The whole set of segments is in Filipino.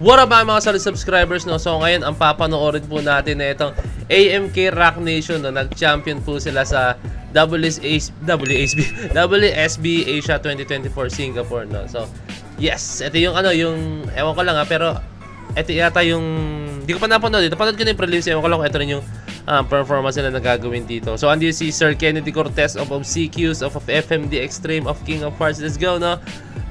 What up mga solid subscribers, no? So ngayon ang papanoorin po natin na itong AMK Rock Nation, no? Nag-champion po sila sa WSB Asia 2024 Singapore, no? So yes, ito yung yung ewan ko lang pero ito yata yung hindi ko pa napanood. Napanood ko na yung prelims, ewan ko lang kung ito rin yung performance nila na gagawin dito. So andito si Sir Kennedy Cortez of CQs of FMD Extreme of King of Hearts. Let's go, no?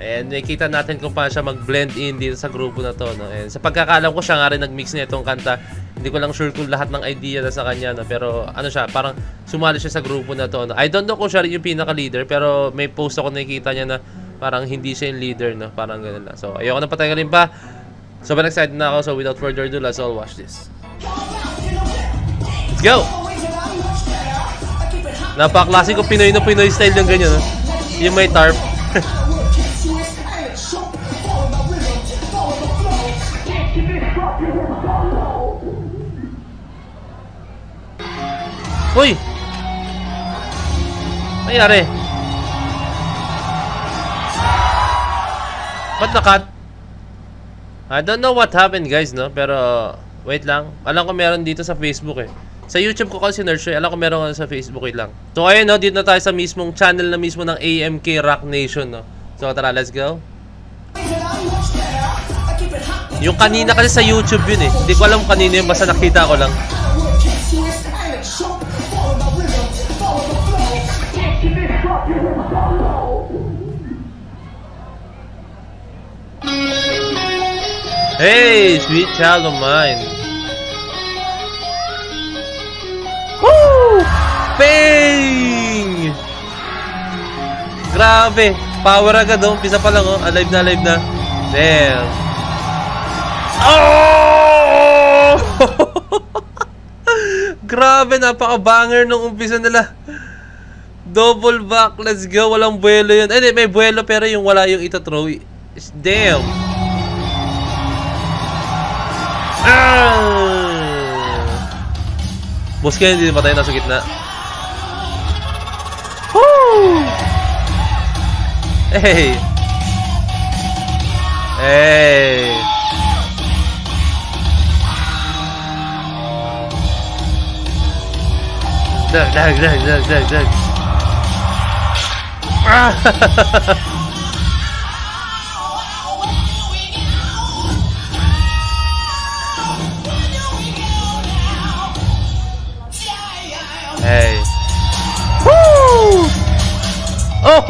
And nakita natin kung paano siya mag-blend in dito sa grupo na to, no? And sa pagkakalam ko, siya nga rin nag-mix na itong kanta. Hindi ko lang sure kung lahat ng idea na sa kanya, no? Pero ano siya, parang sumali siya sa grupo na to, no? I don't know kung siya rin yung pinaka-leader, pero may post ako nakikita niya na parang hindi siya yung leader, no? Parang gano'n lang. So ayoko na patagalin pa. Sobrang excited na ako. So without further ado, let's all watch this. Let's go! Napaka-klasiko Pinoy na Pinoy style yung ganyan, no? Yung may tarp. Uy! Nangyari? Ba't nakat? I don't know what happened, guys, no? Pero wait lang. Alam ko meron dito sa Facebook eh. Sa YouTube ko kasi Nerd Show, alam ko meron sa Facebook, wait lang. So ayun, no, dito na tayo sa mismong channel na mismo ng AMK Rock Nation, no. So tara, let's go. Yung kanina kasi sa YouTube yun eh. Hindi ko alam kanina yun, basta nakita ko lang. Hey, sweet child of mine. Woo! Bang! Grabe. Power agad, oh. Pisa pa lang, oh. Alive na. Damn. Oh! Grabe, napaka-banger nung umpisa nila. Double back, let's go. Walang buwelo yun. Eh, may buwelo pero yung wala yung ito-throw. Damn. Boss kaya hindi patay na sa gitna. Woo! Hey! Hey! Dag. Hey. Woo! Oh!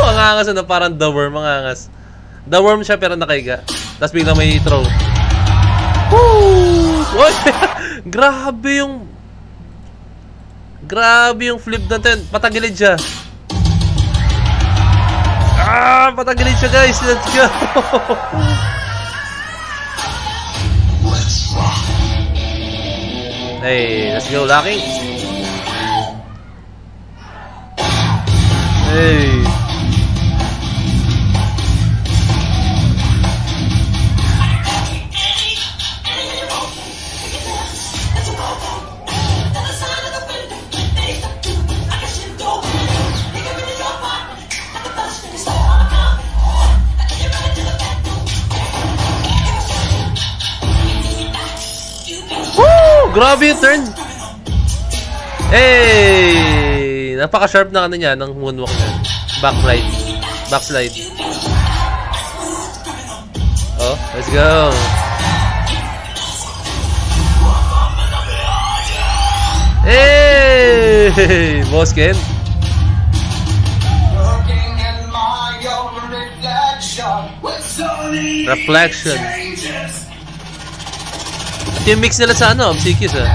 Ang angas na parang The Worm, ang angas. The Worm siya pero nakaiga. Tapos biglang may throw. Woo! Grabe yung flip natin. Patagilid siya. Patagilid siya, guys. Let's go. Hey, let's go, locking. Hey. Grabe yung turn. Hey! Napaka-sharp na niya ng moonwalk niya. Backslide. Oh, let's go. Hey! Boss Ken. Reflection. Yung mix nila sa CQs eh,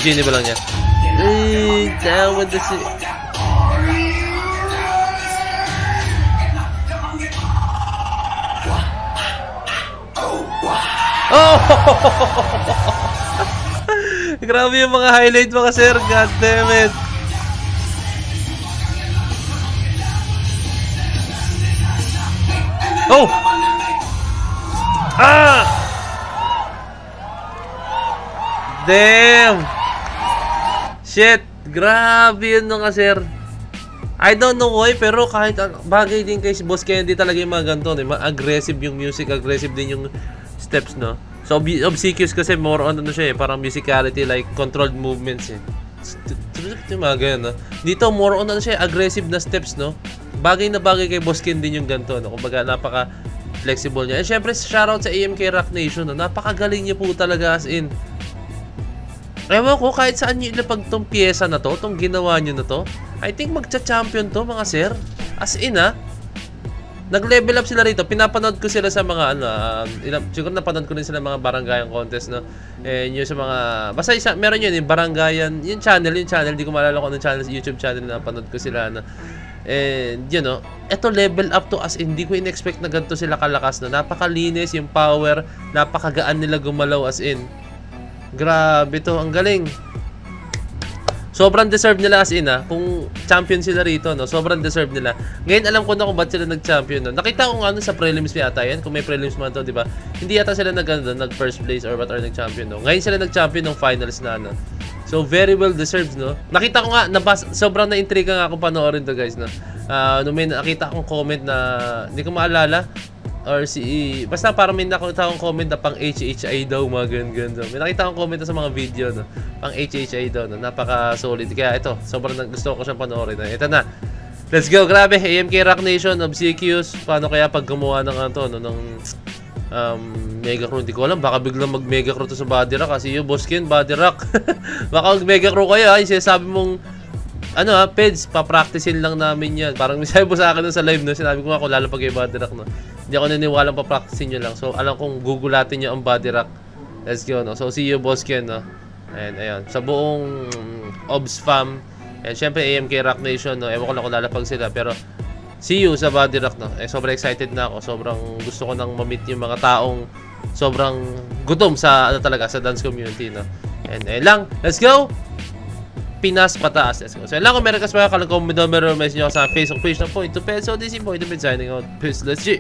genie ba lang niya? Down with the oh! Grabe yung mga highlight mga sir, god damn it. Oh! Ah! Damn! Shit! Grabe yun nga, sir. I don't know why, pero kahit bagay din kay Boss Candy talaga yung mga ganito, aggressive yung music, aggressive din yung steps, no? So, obsequious kasi more on ano siya eh, parang musicality, like controlled movements eh. Yung mga ganyan, no? Dito, more on ano siya, aggressive na steps, no? Bagay na bagay kay Boss Candy yung ganito, no? Kumbaga, napaka-flexible niya. And syempre, shoutout sa AMK Rock Nation, no? Napakagaling niya po talaga as in. Ewan ko, kahit saan nyo ilapag tong pyesa na to, tong ginawa nyo na to, I think magcha-champion to, mga sir. As in, nag-level up sila rito. Pinapanood ko sila sa mga, siguro napanood ko rin sila mga barangayan contest, no? And yun sa mga, basta meron yun, yung barangayan, yung channel, di ko maalala kung anong channel, YouTube channel na napanood ko sila, no? And, you know, eto level up to as in, hindi ko in-expect na ganito sila kalakas, no? Napakalinis, yung power, napakagaan nila gumalaw as in. Grabe to, ang galing. Sobrang deserve nila as in, kung champion sila rito, no? Sobrang deserve nila. Ngayon alam ko na kung ba't sila nag-champion, no? Nakita ko nga sa prelims yata yan, kung may prelims man to, di ba? Hindi yata sila nag-first place or what or nag-champion, no? Ngayon sila nag-champion ng finals na, no? So very well deserved, no? Nakita ko nga, sobrang na-intriga nga ako panoorin to, guys, no? Nung may nakita akong comment na, hindi ko maalala, or basta parang may nakita akong comment na pang HHI daw, mga ganun. May nakita akong comment na sa mga video, no? Pang HHI daw, no? Napaka-solid. Kaya ito, sobrang gusto ko siyang panoorin. Ito na. Let's go, grabe. AMK Rock Nation, obsequious. Paano kaya pag gumawa ng ng Mega Crew? Hindi ko alam. Baka biglang mag-Mega Crew to sa Body Rock. Kasi yung Boss Ken, Body Rock. Baka mag-Mega Crew kayo, ha? Yung sinasabi mong Peds, papracticein lang namin yan. Parang sabi mo sa akin sa live, no? Sinabi ko nga kung lalapag yung Body Rock, no? Hindi ako naniwalang papracticein nyo lang. So, alam kong gugulatin nyo ang Body Rock. Let's go, no? So, see you, Boss Ken, no? And, ayun. Sa buong OBS fam. And, syempre, AMK Rock Nation, no? Ewan ko lang kung lalapag sila. Pero, see you sa Body Rock, no? Sobrang excited na ako. Sobrang gusto ko nang ma-meet yung mga taong sobrang gutom sa, talaga, sa dance community, no? And, ayun lang. Let's go! Pinas pataas. Let's go. So, lang kung meron kasi mga kalagong message nyo sa Facebook page na Point to Ped. So, this is Point to Ped signing out. Peace. Let's see.